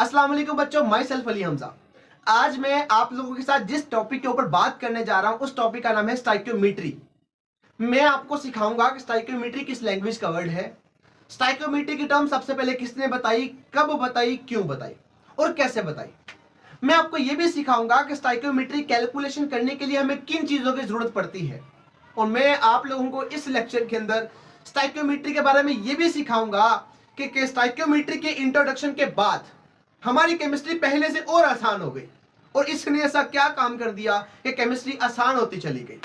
अस्सलाम वालेकुम बच्चों, माई सेल्फ अली हमजा। आज मैं आप लोगों के साथ जिस टॉपिक के ऊपर बात करने जा रहा हूं उस टॉपिक का नाम है स्टाइक्योमेट्री। मैं आपको सिखाऊंगा कि स्टाइक्योमेट्री किस लैंग्वेज का वर्ड है, स्टाइक्योमेट्री की टर्म सबसे पहले किसने बताई, कब बताई, क्यों बताई और कैसे बताई। मैं आपको यह भी सिखाऊंगा कि स्टाइक्योमेट्री कैलकुलेशन करने के लिए हमें किन चीजों की जरूरत पड़ती है। और मैं आप लोगों को इस लेक्चर के अंदर स्टाइक्योमेट्री के बारे में यह भी सिखाऊंगा कि स्टाइक्योमेट्री के इंट्रोडक्शन के बाद हमारी केमिस्ट्री पहले से और आसान हो गई और इसने ऐसा क्या काम कर दिया कि केमिस्ट्री आसान होती चली गई।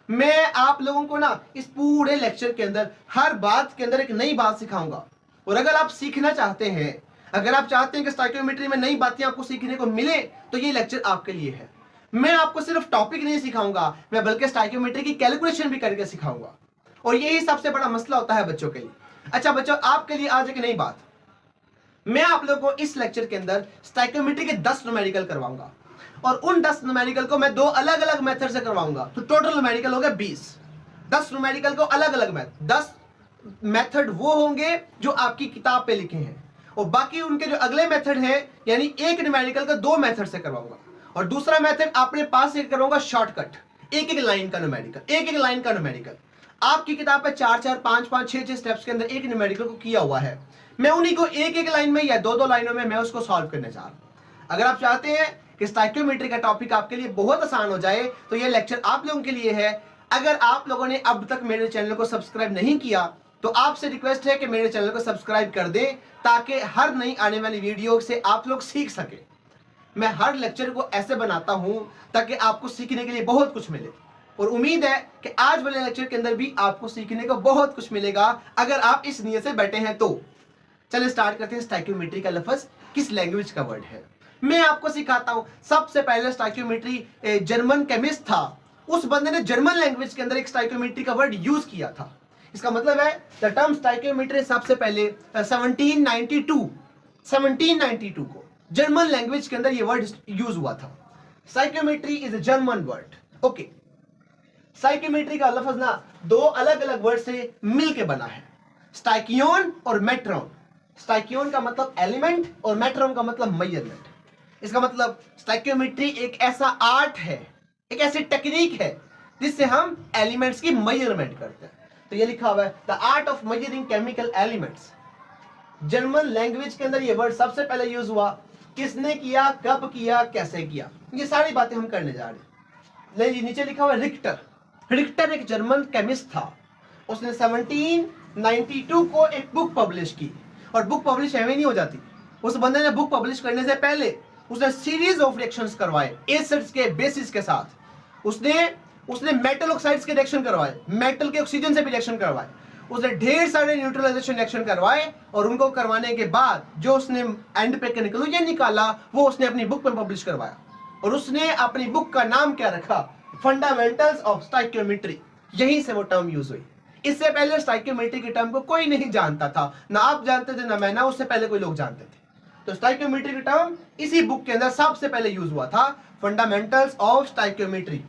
मैं आप लोगों को ना इस पूरे लेक्चर के अंदर हर बात के अंदर एक नई बात सिखाऊंगा। और अगर आप सीखना चाहते हैं, अगर आप चाहते हैं कि स्टाइक्योमेट्री में नई बातें आपको सीखने को मिले, तो ये लेक्चर आपके लिए है। मैं आपको सिर्फ टॉपिक नहीं सिखाऊंगा, मैं बल्कि स्टाइक्योमेट्री की कैलकुलेशन भी करके सिखाऊंगा। और यही सबसे बड़ा मसला होता है बच्चों के लिए। अच्छा बच्चों, आपके लिए आज एक नई बात, मैं आप लोगों को इस लेक्चर के अंदर स्टाइक्योमेट्री के 10 न्यूमेरिकल करवाऊंगा और उन 10 न्यूमेरिकल को मैं दो अलग अलग मेथड से करवाऊंगा। तो टोटल न्यूमेरिकल हो गया 20। 10 न्यूमेरिकल को अलग अलग 10 मेथड वो होंगे जो आपकी किताब पे लिखे हैं और बाकी उनके जो अगले मेथड हैं, यानी एक न्यूमेरिकल का 2 मेथड से करवाऊंगा और दूसरा मेथड अपने पास से करवाऊंगा शॉर्टकट, एक एक लाइन का न्यूमेरिकल, एक एक लाइन का न्यूमेरिकल। आपकी किताब पे 4-4, 5-5, 6-6 स्टेप्स के अंदर एक न्यूमेरिकल को किया हुआ है। मैं उन्हीं को एक एक लाइन में या दो दो लाइनों में मैं उसको सॉल्व करने जा रहा हूं। अगर आप चाहते हैं कि स्टाइक्योमेट्री का टॉपिक आपके लिए बहुत आसान हो जाए तो ये लेक्चर आप लोगों के लिए है। अगर आप लोगों ने अब तक मेरे चैनल को सब्सक्राइब नहीं किया तो आपसे रिक्वेस्ट है कि मेरे चैनल को सब्सक्राइब कर दें ताकि हर नई आने वाली वीडियो से आप लोग सीख सके। मैं हर लेक्चर को ऐसे बनाता हूं ताकि आपको सीखने के लिए बहुत कुछ मिले और उम्मीद है कि आज वाले लेक्चर के अंदर भी आपको सीखने को बहुत कुछ मिलेगा अगर आप इस नियत से बैठे हैं तो। चलिए स्टार्ट करते हैं। स्टाइक्योमेट्री का लफ्ज किस लैंग्वेज का वर्ड है, मैं आपको सिखाता हूं। सबसे पहले स्टाइक्योमेट्री जर्मन केमिस्ट था, उस बंदे ने जर्मन लैंग्वेज के अंदर एक स्टाइक्योमेट्री का वर्ड यूज किया था। इसका मतलब है द टर्म स्टाइक्योमेट्री सबसे पहले 1792 को जर्मन लैंग्वेज के अंदर ये वर्ड यूज हुआ था। Stoichiometry is a German word. Okay, stoichiometry का लफ्ज ना दो अलग अलग वर्ड से मिलकर बना है, स्टाइकियोन और मेट्रॉन। स्टाइकियोन का मतलब एलिमेंट और मेट्रॉन का मतलब मेजरमेंट। इसका मतलब स्टाइक्योमेट्री एक ऐसा आर्ट है, एक ऐसी टेक्निक है जिससे हम एलिमेंट्स की मेजरमेंट करते हैं। तो ये लिखा हुआ है the art of measuring chemical elements. German language के अंदर ये वर्ड सबसे पहले यूज हुआ। किसने किया, कब किया, कैसे किया, ये सारी बातें हम करने जा रहे हैं। नीचे लिखा हुआ रिक्टर। रिक्टर एक जर्मन केमिस्ट था, उसने 1792 को एक बुक पब्लिश की और बुक पब्लिश एवं नहीं हो जाती। उस बंदे ने बुक पब्लिश करने से पहले उसने सीरीज ऑफ रिएक्शंस करवाए एसिड्स के बेसिस के साथ। उसने मेटल ऑक्साइड्स के रिएक्शन करवाए, मेटल के ऑक्सीजन से भी रिएक्शन करवाए, उसने ढेर सारे न्यूट्रलाइजेशन रिएक्शन करवाए और उनको करवाने के बाद जो उसने एंड पे कंक्लूजन निकाला वो उसने अपनी बुक में पब्लिश करवाया। और उसने अपनी बुक का नाम क्या रखा, फंडामेंटल्स ऑफ स्टाइक्योमेट्री। यहीं से वो टर्म यूज हुई। इससे पहले स्टाइक्योमेट्री की टर्म को कोई नहीं जानता था, ना आप जानते थे ना मैं, ना उससे पहले कोई लोग जानते थे। तो स्टाइक्योमेट्री की टर्म इसी बुक के अंदर सबसे पहले यूज हुआ था, फंडामेंटल्स ऑफ स्टाइक्योमेट्री।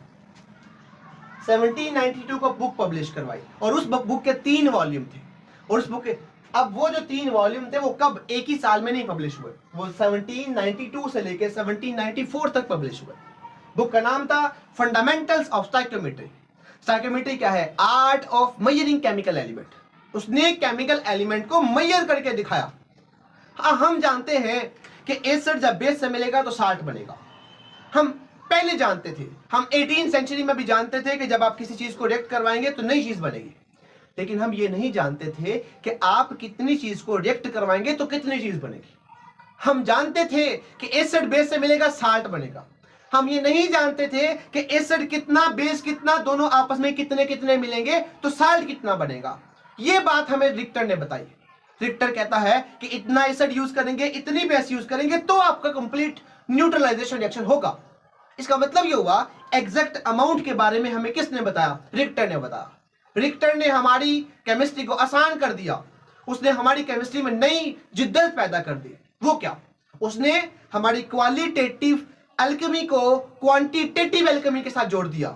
1792 को बुक पब्लिश करवाई और उस बुक के 3 वॉल्यूम थे। और उस बुक के अब वो जो 3 वॉल्यूम थे वो कब, एक ही साल में नहीं पब्लिश हुए, वो 1792 से लेकर 1794 तक पब्लिश हुए। बुक का नाम था फंडामेंटल्स ऑफ स्टाइक्योमेट्री। स्टाइक्योमेट्री क्या है, art of measuring chemical element. उसने केमिकल एलिमेंट को मेजर करके दिखाया। हाँ, हम जानते हैं कि एसिड जब बेस से मिलेगा तो साल्ट बनेगा, हम पहले जानते थे। हम 18वीं सेंचुरी में भी जानते थे कि जब आप किसी चीज को रिएक्ट करवाएंगे तो नई चीज बनेगी। लेकिन हम ये नहीं जानते थे कि आप कितनी चीज को रिएक्ट करवाएंगे तो कितनी चीज बनेगी। हम जानते थे कि एसिड बेस से मिलेगा साल्ट बनेगा, हम ये नहीं जानते थे कि एसिड कितना, बेस कितना, दोनों आपस में कितने कितने मिलेंगे तो साल्ट कितना बनेगा। ये बात हमें रिक्टर ने बताई। रिक्टर कहता है कि इतना एसिड यूज करेंगे, इतनी बेस यूज करेंगे तो आपका कंप्लीट न्यूट्रलाइजेशन रिएक्शन होगा। इसका मतलब ये हुआ एग्जैक्ट अमाउंट के बारे में हमें किसने बताया, रिक्टर ने बताया। रिक्टर ने हमारी केमिस्ट्री को आसान कर दिया, उसने हमारी केमिस्ट्री में नई जिद्दत पैदा कर दी। वो क्या, उसने हमारी क्वालिटेटिव एल्केमी को क्वांटिटेटिव एल्केमी के साथ जोड़ दिया।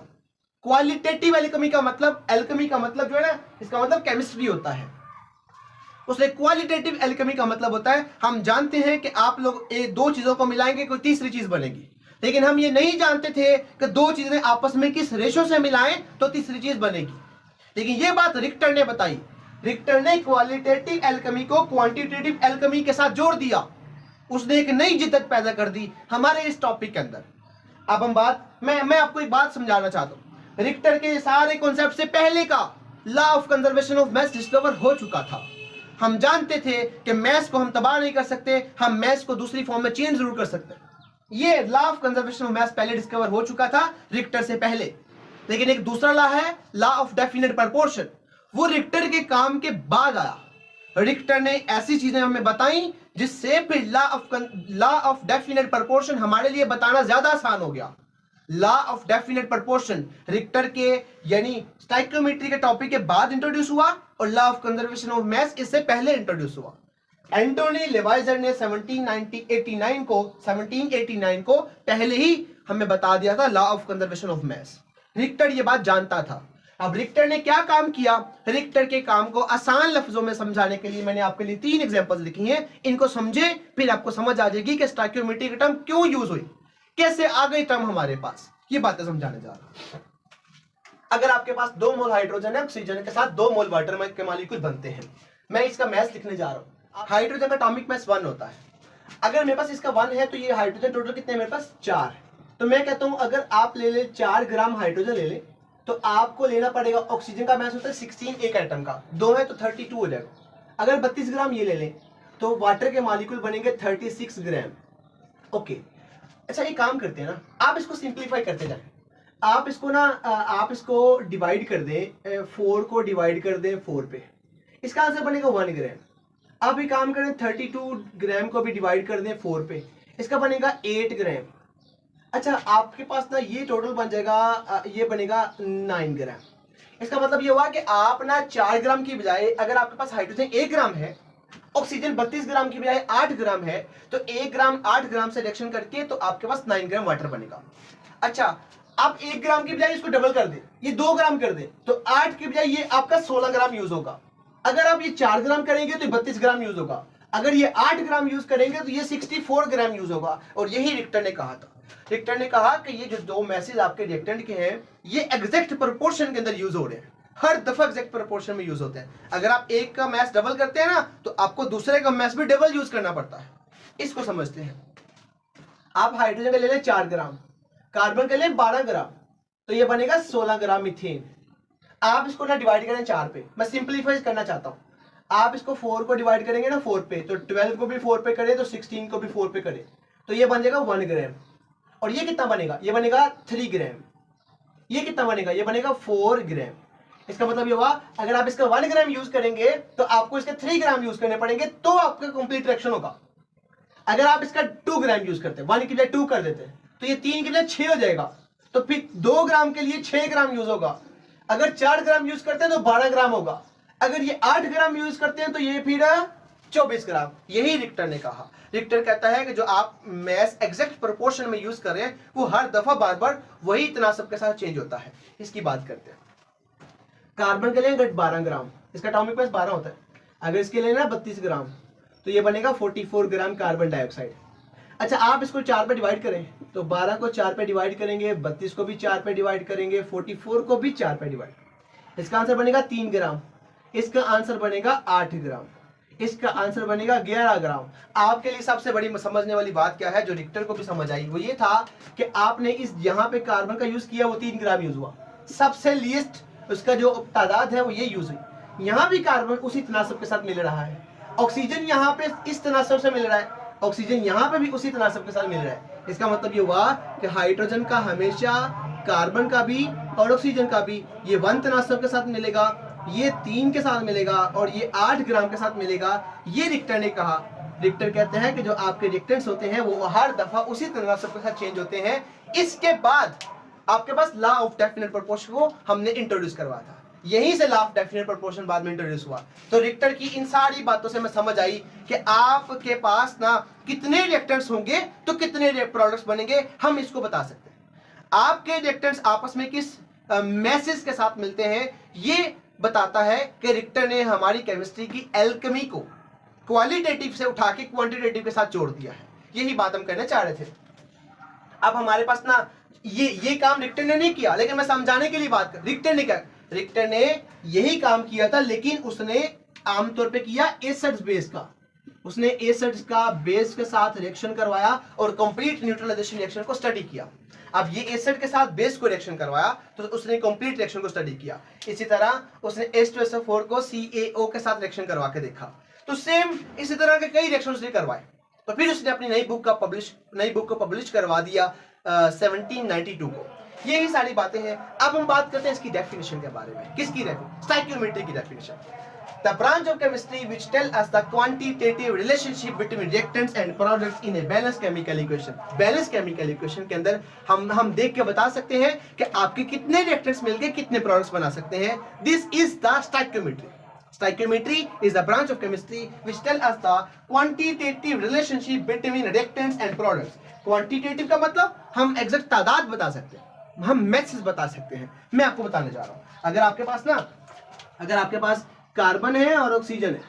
क्वालिटेटिव एल्केमी का मतलब, एल्केमी का मतलब जो है ना, इसका मतलब केमिस्ट्री होता है। उसने क्वालिटेटिव एल्केमी का मतलब होता है हम जानते हैं कि आप लोग दो चीजों को मिलाएंगे कोई तीसरी चीज बनेगी, लेकिन हम ये नहीं जानते थे कि दो चीजें आपस में किस रेशो से मिलाएं तो तीसरी चीज बनेगी। लेकिन ये बात रिक्टर ने बताई। रिक्टर ने क्वालिटेटिव एल्केमी को क्वांटिटेटिव एल्केमी के साथ जोड़ दिया। उसने एक नई जिद्दत पैदा कर दी हमारे इस टॉपिक के अंदर। अब हम मैं आपको एक बात समझाना चाहता हूं। रिक्टर के सारे कॉन्सेप्ट से पहले का law of conservation of mass discover हो चुका था। हम जानते थे कि मैस को हम तबाह नहीं कर सकते, हम मैस को दूसरी फॉर्म में चेंज जरूर कर सकते हैं। ये law of conservation of mass पहले डिस्कवर हो चुका था रिक्टर से पहले। लेकिन एक दूसरा लॉ है लॉ ऑफ डेफिनेट प्रपोर्शन, वो रिक्टर के काम के बाद आया। रिक्टर ने ऐसी चीजें हमें बताई जिससे फिर लॉ ऑफ डेफिनेट प्रपोर्शन हमारे लिए बताना ज्यादा आसान हो गया। Law of definite proportion Richter के यानी स्टाइकियोमेट्री के टॉपिक के बाद इंट्रोड्यूस हुआ और law of conservation of mass इससे पहले इंट्रोड्यूस हुआ। एंटोनी लेवाइजर ने 1789 को पहले ही हमें बता दिया था law of conservation of mass. Richter ये बात जानता था। अब रिक्टर ने क्या काम किया, रिक्टर के काम को आसान लफ्जों में समझाने के लिए मैंने आपके लिए 3 एग्जांपल्स लिखी हैं। इनको समझे फिर आपको समझ आ जाएगी कि स्टोइकियोमेट्री की टर्म क्यों यूज हुई, कैसे आ गई टर्म हमारे पास। ये बातें समझाने जा रहा हूं। अगर आपके पास 2 मोल हाइड्रोजन है, ऑक्सीजन के साथ 2 मोल वाटर के मॉलिक्यूल बनते हैं। मैं इसका मैस लिखने जा रहा हूं। हाइड्रोजन का एटॉमिक मैस 1 होता है। अगर मेरे पास इसका 1 है तो ये हाइड्रोजन टोटल कितने मेरे पास 4। तो मैं कहता हूं अगर आप ले ले 4 ग्राम हाइड्रोजन ले ले तो आपको लेना पड़ेगा, ऑक्सीजन का मैस होता है 16 एक एटम का, 2 है तो 32 हो जाएगा। अगर 32 ग्राम ये ले लें तो वाटर के मॉलिक्यूल बनेंगे 36 ग्राम। ओके, अच्छा एक काम करते हैं ना, आप इसको सिंप्लीफाई करते जाएं। आप इसको डिवाइड कर दें, 4 को डिवाइड कर दें 4 पे, इसका आंसर बनेगा 1 ग्राम। अब एक काम करें 32 ग्राम को भी डिवाइड कर दें 4 पे, इसका बनेगा 8 ग्राम। अच्छा आपके पास ना ये टोटल बन जाएगा, ये बनेगा 9 ग्राम। इसका मतलब ये हुआ कि आप ना 4 ग्राम की बजाय, अगर आपके पास हाइड्रोजन 1 ग्राम है, ऑक्सीजन 32 ग्राम की बजाय 8 ग्राम है, तो 1 ग्राम 8 ग्राम से रिएक्शन करके तो आपके पास 9 ग्राम वाटर बनेगा। अच्छा आप 1 ग्राम की बजाय इसको डबल कर दे, ये 2 ग्राम कर दे, तो 8 की बजाय ये आपका 16 ग्राम यूज होगा। अगर आप ये 4 ग्राम करेंगे तो 32 ग्राम यूज होगा। अगर ये 8 ग्राम यूज करेंगे तो ये 64 ग्राम यूज होगा। और यही रिक्टर ने कहा था। रिक्टर ने कहा कि ये जो 2 मैसेज आपके रिएक्टेंट के हैं ये एग्जैक्ट प्रोपोर्शन के अंदर यूज हो रहे हैं, हर दफा एग्जैक्ट प्रोपोर्शन में यूज होते हैं। अगर आप एक का मैस डबल करते हैं ना तो आपको दूसरे का मैस भी डबल यूज करना पड़ता है। इसको समझते हैं। आप हाइड्रोजन का ले लें 4 ग्राम, कार्बन का लें 12 ग्राम, तो ये बनेगा 16 ग्राम मीथेन। आप इसको ना डिवाइड करें 4 पे, मैं सिंप्लीफाई करना चाहता हूं। आप इसको 4 को डिवाइड करेंगे ना 4 पे, तो 12 को भी 4 पे करें तो 16 को भी 4 पे करें, तो ये बन जाएगा 1 ग्राम। और ये कितना बनेगा, ये बनेगा 3 ग्राम। ये कितना बनेगा, ये बनेगा 4 ग्राम। इसका मतलब ये हुआ अगर आप इसका 1 ग्राम यूज करेंगे तो आपको इसके 3 ग्राम यूज करने पड़ेंगे तो आपका कंप्लीट रिएक्शन होगा। अगर आप इसका 2 ग्राम यूज करते हैं, 1 की बजाय 2 कर देते हैं, तो ये 3 की बजाय 6 हो जाएगा। तो फिर 2 ग्राम के लिए 6 ग्राम यूज होगा। अगर 4 ग्राम यूज करते हैं तो 12 ग्राम होगा। अगर ये 8 ग्राम यूज करते हैं तो ये फिर 24 ग्राम। यही रिक्टर ने कहा। रिक्टर कहता है कि जो आप मैस एग्जैक्ट प्रोपोर्शन में यूज कर रहे हैं वो हर दफा बार बार वही तनासब के साथ चेंज होता है। इसकी बात करते हैं। कार्बन के लिए 12 ग्राम, इसका एटॉमिक मास 12 होता है। अगर इसके लिए ना 32 ग्राम तो ये बनेगा 44 ग्राम कार्बन डाइऑक्साइड। अच्छा आप इसको 4 पे डिवाइड करें तो 12 को 4 पे डिवाइड करेंगे, 32 को भी 4 पे डिवाइड करेंगे, 44 को भी 4 पे डिवाइड। इसका आंसर बनेगा 3 ग्राम। इसका आंसर बनेगा 8 ग्राम। इसका आंसर बनेगा 11 ग्राम। आपके लिए सबसे बड़ी समझने वाली बात क्या है जो रिक्टर को भी समझ आई, वो ये था कि आपने इस यहाँ पे कार्बन का यूज किया वो 3 ग्राम यूज हुआ। सबसे लीस्ट उसका जो तादाद है वो ये यूज हुई। यहाँ भी कार्बन उसी तनासब के साथ मिल रहा है। ऑक्सीजन यहाँ पे इस तनासब से मिल रहा है, ऑक्सीजन यहाँ पे भी उसी तनासब के साथ मिल रहा है। इसका मतलब ये हुआ कि हाइड्रोजन का हमेशा कार्बन का भी और ऑक्सीजन का भी ये 1 तनासब के साथ मिलेगा, ये 3 के साथ मिलेगा और ये 8 ग्राम के साथ मिलेगा। ये रिक्टर ने कहा। रिक्टर कहते हैं कि जो आपके रिएक्टेंट्स होते हैं वो हर दफा उसी तनासब के साथ चेंज होते हैं। इसके बाद आपके पास लॉ ऑफ डेफिनेट प्रोपोर्शन को हमने इंट्रोड्यूस करवाया था। यहीं से लॉ ऑफ डेफिनेट प्रोपोर्शन बाद में इंट्रोड्यूस हुआ। तो रिक्टर की इन सारी बातों से मैं समझ आई कि आपके पास ना कितने रिएक्टेंट्स होंगे तो कितने प्रोडक्ट्स बनेंगे, हम इसको बता सकते हैं। आपके रिएक्टेंट्स आपस में किस मैसेज के साथ मिलते हैं ये बताता है कि रिक्टर ने हमारी केमिस्ट्री की एल्केमी को क्वालिटेटिव से उठा के क्वांटिटेटिव के साथ जोड़ दिया है। यही बात हम कहना चाह रहे थे। अब हमारे पास ना ये काम रिक्टर ने नहीं किया, लेकिन मैं समझाने के लिए बात कर, रिक्टर ने यही काम किया था, लेकिन उसने आमतौर पे किया एसिड्स बेस का। उसने एसिड्स का बेस के साथ रिएक्शन करवाया और कंप्लीट न्यूट्रलाइजेशन रिएक्शन को स्टडी किया। अब ये एसिड के साथ बेस को रिएक्शन करवाया तो उसने कंप्लीट रिएक्शन को स्टडी किया। इसी तरह उसने H2SO4 को CaO के साथ रिएक्शन करवा के देखा। तो सेम इसी तरह के कई रिएक्शन उसने करवाए। तो फिर उसने अपनी नई बुक को पब्लिश करवा दिया 1792 को। यही सारी बातें हैं। अब हम बात करते हैं इसकी डेफिनेशन के बारे में। किसकी डेफिनेशन? स्टोइकियोमेट्री की definition. The branch of chemistry which tell us the quantitative relationship between reactants and products in a balanced chemical equation. Balanced chemical equation के अंदर हम देख के बता सकते हैं कि आपके कितने reactants मिलके कितने products बना सकते हैं। This is the stoichiometry. Stoichiometry is the branch of chemistry which tell us the quantitative relationship between reactants and products. Quantitative का मतलब हम exact तादाद बता सकते हैं, हम मैथ्स बता सकते हैं। मैं आपको बताने जा रहा हूँ। अगर आपके पास कार्बन है और ऑक्सीजन है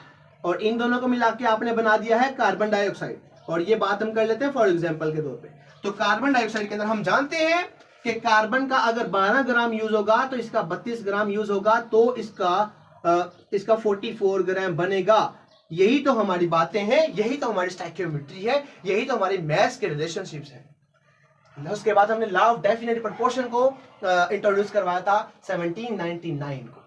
और इन दोनों को मिला के आपने बना दिया है कार्बन डाइऑक्साइड, और ये बात हम कर लेते हैं फॉर एग्जांपल के तौर पे। तो कार्बन डाइऑक्साइड के अंदर हम जानते हैं कि कार्बन का अगर 12 ग्राम यूज होगा तो इसका 32 ग्राम यूज होगा, तो इसका 44 ग्राम बनेगा। यही तो हमारी बातें हैं, यही तो हमारी स्टोइकियोमेट्री है, यही तो हमारी मैथ्स के रिलेशनशिप्स हैं। उसके बाद हमने लॉ ऑफ डेफिनेट प्रोपोर्शन को इंट्रोड्यूस करवाया था 1799 को।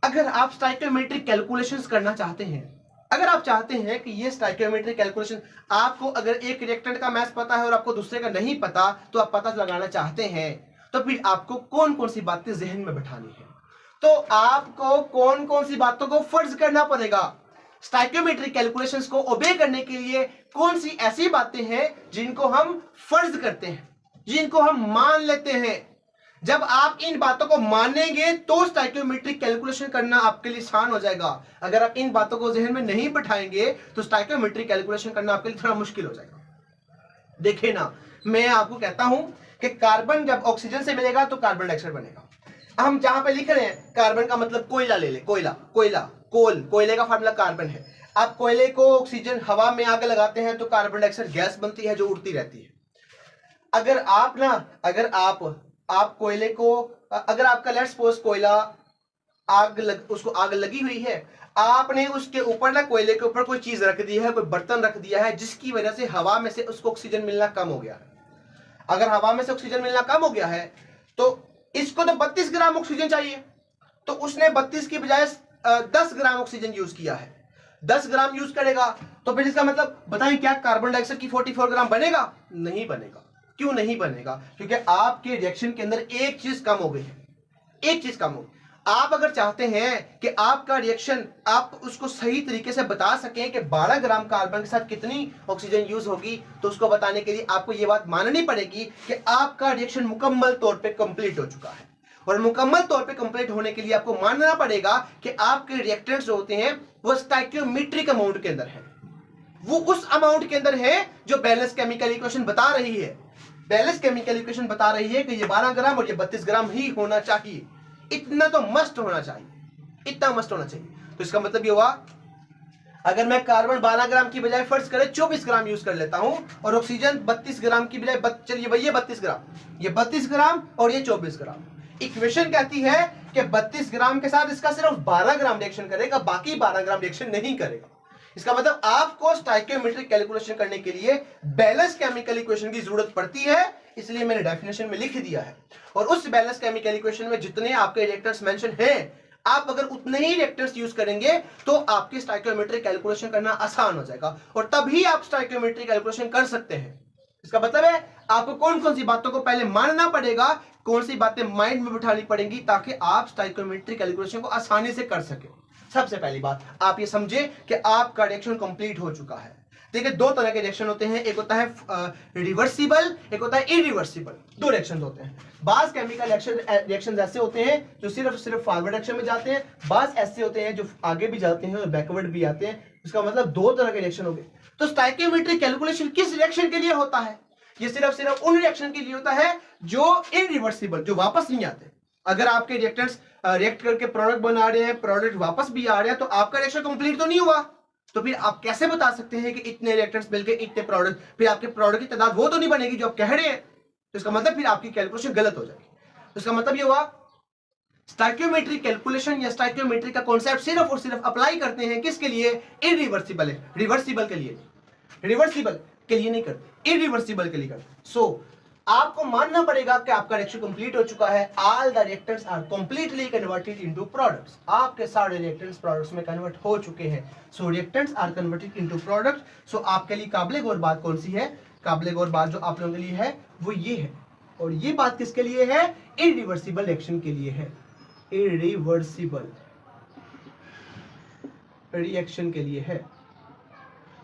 अगर आप स्टोइकियोमेट्रिक कैलकुलेशंस करना चाहते हैं, अगर आप चाहते हैं कि ये स्टोइकियोमेट्रिक कैलकुलेशन आपको, अगर एक रिएक्टेंट का मैथ्स पता है और आपको दूसरे का नहीं पता, तो आप पता लगाना चाहते हैं, तो फिर आपको कौन कौन सी बातें जहन में बैठानी है? तो आपको कौन कौन सी बातों को फर्ज करना पड़ेगा? स्टोइकियोमेट्रिक कैलकुलेशंस को ओबे करने के लिए कौन सी ऐसी बातें हैं जिनको हम फर्ज करते हैं, जिनको हम मान लेते हैं? जब आप इन बातों को मानेंगे तो स्टोइकियोमेट्रिक कैलकुलेशन करना आपके लिए आसान हो जाएगा। अगर आप इन बातों को जहन में नहीं बिठाएंगे तो स्टोइकियोमेट्रिक कैलकुलेशन करना आपके लिए थोड़ा मुश्किल हो जाएगा। देखिए ना, मैं आपको कहता हूं कि कार्बन जब ऑक्सीजन से मिलेगा तो कार्बन डाइऑक्साइड बनेगा। हम जहां पे लिख रहे हैं कार्बन का मतलब कोयला ले ले, कोयले का फार्मूला कार्बन है। आप कोयले को ऑक्सीजन हवा में आग लगाते हैं तो कार्बन डाइऑक्साइड गैस बनती है जो उड़ती रहती है। अगर आप कोयले को, अगर आपका लेट्स सपोज कोयला उसको आग लगी हुई है, आपने उसके ऊपर ना, कोयले के ऊपर कोई चीज रख दी है, कोई बर्तन रख दिया है, जिसकी वजह से हवा में से उसको ऑक्सीजन मिलना कम हो गया है। अगर हवा में से ऑक्सीजन मिलना कम हो गया है तो इसको तो 32 ग्राम ऑक्सीजन चाहिए, तो उसने 32 की बजाय 10 ग्राम ऑक्सीजन यूज किया है। 10 ग्राम यूज करेगा तो फिर इसका मतलब बताएं क्या कार्बन डाइऑक्साइड की 44 ग्राम बनेगा? नहीं बनेगा। क्यों नहीं बनेगा? क्योंकि आपके रिएक्शन के अंदर एक चीज कम हो गई है, एक चीज कम हो गई। आप अगर चाहते हैं कि आपका रिएक्शन, आप उसको सही तरीके से बता सकें कि 12 ग्राम कार्बन के साथ कितनी ऑक्सीजन यूज होगी, तो उसको बताने के लिए आपको यह बात माननी पड़ेगी कि आपका रिएक्शन मुकम्मल तौर पे कंप्लीट हो चुका है। और मुकम्मल तौर पे कंप्लीट होने के लिए आपको मानना पड़ेगा कि आपके रिएक्टेंट्स जो होते हैं वो स्टोइकियोमेट्रिक अमाउंट के अंदर है, वो उस अमाउंट के अंदर है जो बैलेंस केमिकल इक्वेशन बता रही है। बैलेंस केमिकल इक्वेशन बता रही है कि ये 12 ग्राम और ये 32 ग्राम ही होना चाहिए। इतना तो मस्ट होना चाहिए, इतना मस्ट होना चाहिए। तो इसका मतलब ये हुआ, अगर मैं कार्बन 12 ग्राम की बजाय फर्ज करें 24 ग्राम यूज कर लेता हूं और ऑक्सीजन 32 ग्राम की बजाय, चलिए भाई ये 32 ग्राम, ये 32 ग्राम और ये 24 ग्राम। इक्वेशन कहती है कि 32 ग्राम के साथ इसका सिर्फ 12 ग्राम रिएक्शन करेगा, बाकी 12 ग्राम रिएक्शन नहीं करेगा। इसका मतलब आपको स्टोइकियोमेट्रिक कैलकुलेशन करने के लिए बैलेंस केमिकल इक्वेशन की जरूरत पड़ती है, इसलिए मैंने डेफिनेशन में लिख दिया है। और उस बैलेंस केमिकल इक्वेशन में जितने आपके रिएक्टर्स मेंशन हैं, आप अगर उतने ही रिएक्टर्स यूज करेंगे तो आपकी स्टोइकियोमेट्रिक कैलकुलेशन करना आसान हो जाएगा, और तभी आप स्टोइकियोमेट्रिक कैलकुलेशन कर सकते हैं। इसका मतलब है आपको कौन कौन सी बातों को पहले मानना पड़ेगा, कौन सी बातें माइंड में बिठानी पड़ेंगी, ताकि आप स्टोइकियोमेट्रिक कैलकुलेशन को आसानी से कर सके। सबसे पहली बात आप ये समझे कि आपका रिएक्शन कंप्लीट हो चुका है। देखिए, दो तरह के रिएक्शन होते हैं, एक होता है रिवर्सिबल, एक होता है इरिवर्सिबल। दो रिएक्शन होते हैं। बास केमिकल रिएक्शन ऐसे होते हैं जो सिर्फ फॉरवर्ड डायरेक्शन में जाते हैं, बास ऐसे होते हैं जो आगे भी जाते हैं और बैकवर्ड भी आते हैं। इसका मतलब दो तरह के रिएक्शन हो गए। तो स्टोइकियोमेट्रिक कैलकुलेशन किस रिएक्शन के लिए होता है? ये सिर्फ उन रिएक्शन के लिए होता है जो इरिवर्सिबल, जो वापस नहीं आते। अगर आपके रिएक्टेंट्स रिएक्ट करके प्रोडक्ट बना रहे हैं, प्रोडक्ट वापस भी आ रहे हैं, तो आपका रिएक्शन कंप्लीट तो नहीं हुआ। तो फिर आप कैसे बता सकते हैं कि इतने रिएक्टेंट्स मिलके इतने प्रोडक्ट, फिर आपके प्रोडक्ट की तादाद वो तो नहीं बनेगी जो आप कह रहे हैं। तो इसका मतलब फिर आपकी कैलकुलेशन गलत हो जाएगी। तो इसका मतलब ये हुआ स्टोइकियोमेट्री कैलकुलेशन या स्टोइकियोमेट्री का कॉन्सेप्ट सिर्फ और सिर्फ अप्लाई करते हैं किसके लिए? इरिवर्सिबल है, रिवर्सिबल के लिए नहीं। रिवर्सिबल के लिए नहीं करते, इरिवर्सिबल के लिए करते। सो आपको मानना पड़ेगा कि आपका रिएक्शन कंप्लीट हो चुका है। All the reactants are completely converted into products. आपके सारे रिएक्टेंट्स प्रोडक्ट्स में कन्वर्ट हो चुके हैं। So reactants are converted into product. So आपके लिए काबिले गौर बात कौन सी है? काबिले गौर बात जो आप लोगों के लिए है वो ये है, और ये बात किसके लिए है? इरिवर्सिबल रिएक्शन के लिए है। इरिवर्सिबल रिएक्शन के लिए है,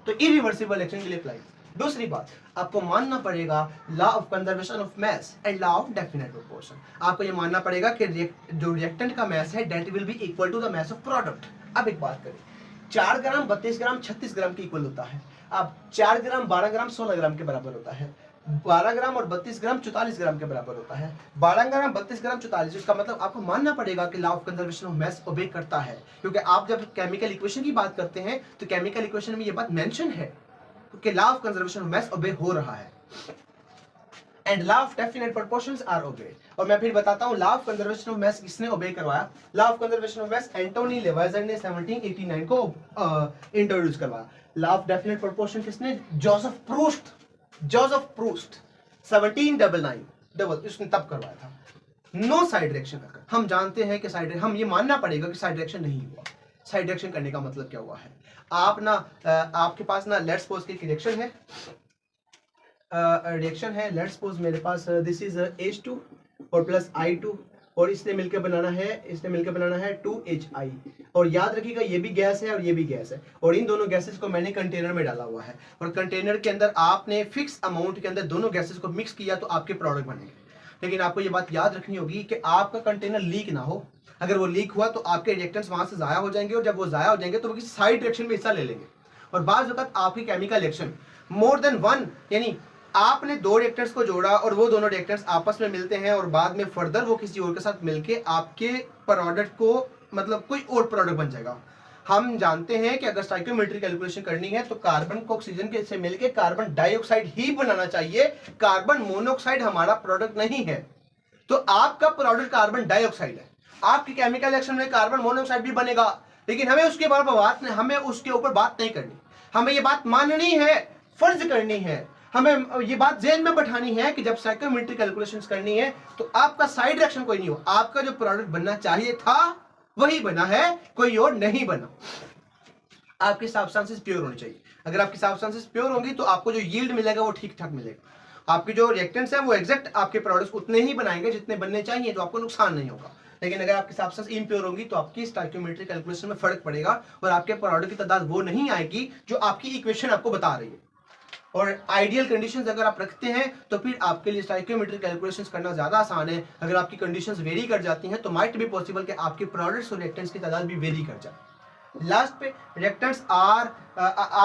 तो इरिवर्सिबल रिएक्शन के लिए अप्लाई। दूसरी बात, आपको मानना पड़ेगा law of conservation of mass and law of definite proportion. आपको ये मानना पड़ेगा कि जो रिएक्टेंट का मास है that will be equal to the mass of product. अब एक बात करें, 4 ग्राम 32 ग्राम 36 ग्राम के इक्वल होता है। अब 4 ग्राम 12 ग्राम 16 ग्राम के बराबर होता है। 12 ग्राम और 32 ग्राम 44 ग्राम के बराबर होता है। 12 ग्राम 32 ग्राम 44, इसका मतलब आपको मानना पड़ेगा कि law of conservation of mass obey करता है, क्योंकि आप जब केमिकल इक्वेशन की बात करते हैं तो केमिकल इक्वेशन में ये बात मेंशन है कि law of conservation of mass obey हो रहा है। And law of definite proportions are obey. और मैं फिर बताता हूं law of conservation of mass किसने ओबे करवाया। Law of conservation of mass Antoine Lavoisier ने 1789 को इंट्रोड्यूस करवाया। लॉ ऑफ डेफिनेट प्रोपोर्शन किसने? Joseph Proust. जोसेफ प्रूस्ट 1799 उसने तब करवाया था। नो साइड डायरेक्शन का। हम जानते हैं कि साइड, हम ये मानना पड़ेगा कि साइड डायरेक्शन नहीं हुआ। साइड डायरेक्शन करने का मतलब क्या हुआ है? आप ना आपके पास ना लेट्स सपोज की रिएक्शन है, रिएक्शन है। लेट्स सपोज मेरे पास दिस इज H2 और प्लस I2, और इसने मिलकर बनाना है 2HI। और याद रखिएगा ये भी गैस है और ये भी गैस है, और इन दोनों गैसेस को मैंने कंटेनर में डाला हुआ है, और कंटेनर के अंदर आपने फिक्स अमाउंट के अंदर दोनों गैसेस को मिक्स किया तो आपके प्रोडक्ट बनेंगे। लेकिन आपको ये बात याद रखनी होगी कि आपका कंटेनर लीक ना हो। अगर वो लीक हुआ तो आपके रिएक्टेंट्स वहां से जाया हो जाएंगे, और जब वो जाया हो जाएंगे तो वो किसी साइड रिएक्शन में हिस्सा ले लेंगे। और बाज़ वक़्त आपकी chemical reaction more than one, यानी आपने 2 रिएक्टेंट्स को जोड़ा और वो दोनों रिएक्टेंट्स आपस में मिलते हैं, और बाद में फर्दर वो किसी और के साथ मिलके आपके प्रोडक्ट को मतलब कोई और प्रोडक्ट बन जाएगा। हम जानते हैं कि अगर स्टोइकियोमेट्री कैलकुलेशन करनी है तो कार्बन को ऑक्सीजन के से मिलके कार्बन डाइऑक्साइड ही बनाना चाहिए। कार्बन मोनोऑक्साइड हमारा प्रोडक्ट नहीं है। तो आपका प्रोडक्ट कार्बन डाइऑक्साइड है। आपकी केमिकल रिएक्शन में कार्बन मोनोऑक्साइड भी बनेगा, लेकिन हमें उसके बारे में बात नहीं, हमें उसके ऊपर बात नहीं करनी। हमें ये बात माननी है, फर्ज करनी है, हमें ये बात ज़हन में बैठानी है कि जब स्टोइकियोमेट्री कैलकुलेशंस करनी है तो आपका साइड रिएक्शन कोई नहीं हो। आपका जो प्रोडक्ट बनना चाहिए था वही बना है, कोई और नहीं बना। आपकी सब्सटेंसेस प्योर होनी चाहिए। अगर आपकी सब्सटेंसेस प्योर होंगी तो आपको जो यील्ड मिलेगा वो ठीक ठाक मिलेगा। आपके जो रिएक्टेंट्स हैं वो एग्जैक्ट आपके प्रोडक्ट्स उतने ही बनाएंगे जितने बनने चाहिए, तो आपको नुकसान नहीं होगा। लेकिन अगर आपकी सब्सटेंस इम्प्योर होगी तो आपकी स्टोइकियोमेट्री कैलकुलेशन में फर्क पड़ेगा, और आपके प्रोडक्ट की तादाद वो नहीं आएगी जो आपकी इक्वेशन आपको बता रही है। और आइडियल कंडीशंस अगर आप रखते हैं तो फिर आपके लिए स्टोइकियोमेट्री कैलकुलेशंस करना ज्यादा आसान है। अगर आपकी कंडीशंस वेरी कर जाती हैं तो माइट बी पॉसिबल कि आपके प्रोडक्ट्स और रिएक्टेंट्स की तादाद भी वेरी कर जाए। लास्ट पे reactants are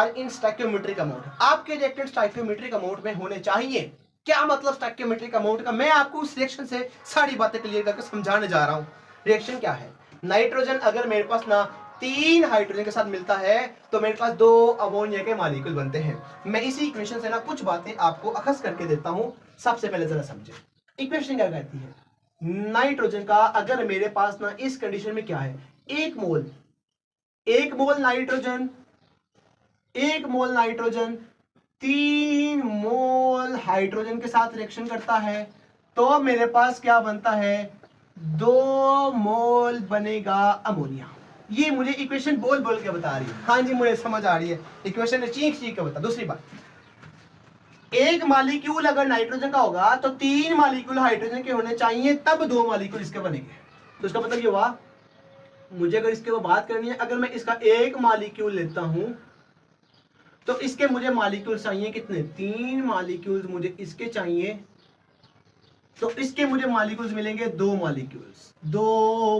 in stoichiometric amount. आपके रिएक्टेंट्स स्टोइकियोमेट्रिक अमाउंट में होने चाहिए। क्या मतलब स्टोइकियोमेट्रिक अमाउंट का? मैं आपको उस रिएक्शन से सारी बातें क्लियर करके समझाने जा रहा हूं। रिएक्शन क्या है? नाइट्रोजन अगर मेरे पास ना 3 हाइड्रोजन के साथ मिलता है तो मेरे पास 2 अमोनिया के मॉलिक्यूल बनते हैं। मैं इसी इक्वेशन से ना कुछ बातें आपको अखज़ करके देता हूं। सबसे पहले जरा समझे इक्वेशन क्या कहती है। नाइट्रोजन का अगर मेरे पास ना इस कंडीशन में क्या है, 1 मोल नाइट्रोजन 3 मोल हाइड्रोजन के साथ रिएक्शन करता है तो मेरे पास क्या बनता है, 2 मोल बनेगा अमोनिया। ये मुझे इक्वेशन बोल बोल के बता रही है। हाँ जी, मुझे समझ आ रही है, इक्वेशन चीख चीख के बता। दूसरी बात, 1 मॉलिक्यूल अगर नाइट्रोजन का होगा तो 3 मॉलिक्यूल हाइड्रोजन के होने चाहिए, तब 2 मॉलिक्यूल इसके बनेंगे। तो इसका मतलब ये हुआ, मुझे अगर इसके वो बात करनी है, अगर मैं इसका 1 मॉलिक्यूल लेता हूं तो इसके मुझे मॉलिक्यूल चाहिए कितने, 3 मॉलिक्यूल्स मुझे इसके चाहिए, तो इसके मुझे मॉलिक्यूल्स मिलेंगे 2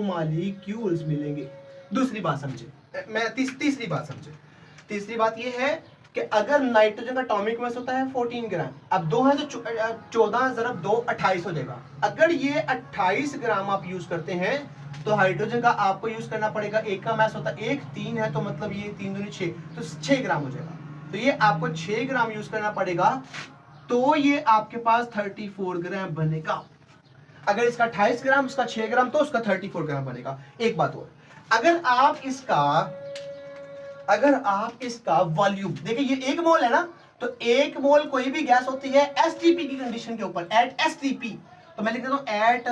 मॉलिक्यूल्स मिलेंगे। दूसरी बात समझे, मैं तीसरी बात समझे। तीसरी बात ये है कि अगर नाइट्रोजन का एटॉमिक मास होता है 14 ग्राम, अब 2 है तो 14 × 2 28 हो जाएगा। अगर ये 28 ग्राम आप यूज करते हैं तो हाइड्रोजन का आपको यूज करना पड़ेगा, एक का मास होता है 1, 3 है तो मतलब ये 3 दूनी 6, तो 6 ग्राम हो जाएगा। तो ये आपको 6 ग्राम यूज करना पड़ेगा, तो ये आपके पास 34 ग्राम बनेगा। अगर इसका 28 ग्राम, उसका 6 ग्राम, तो उसका 34 ग्राम बनेगा। एक बात और, अगर आप इसका वॉल्यूम देखिए, ये 1 मोल है ना, तो 1 मोल कोई भी गैस होती है एसटीपी की कंडीशन के ऊपर, एट एसटीपी, तो मैं लिख देता हूं एट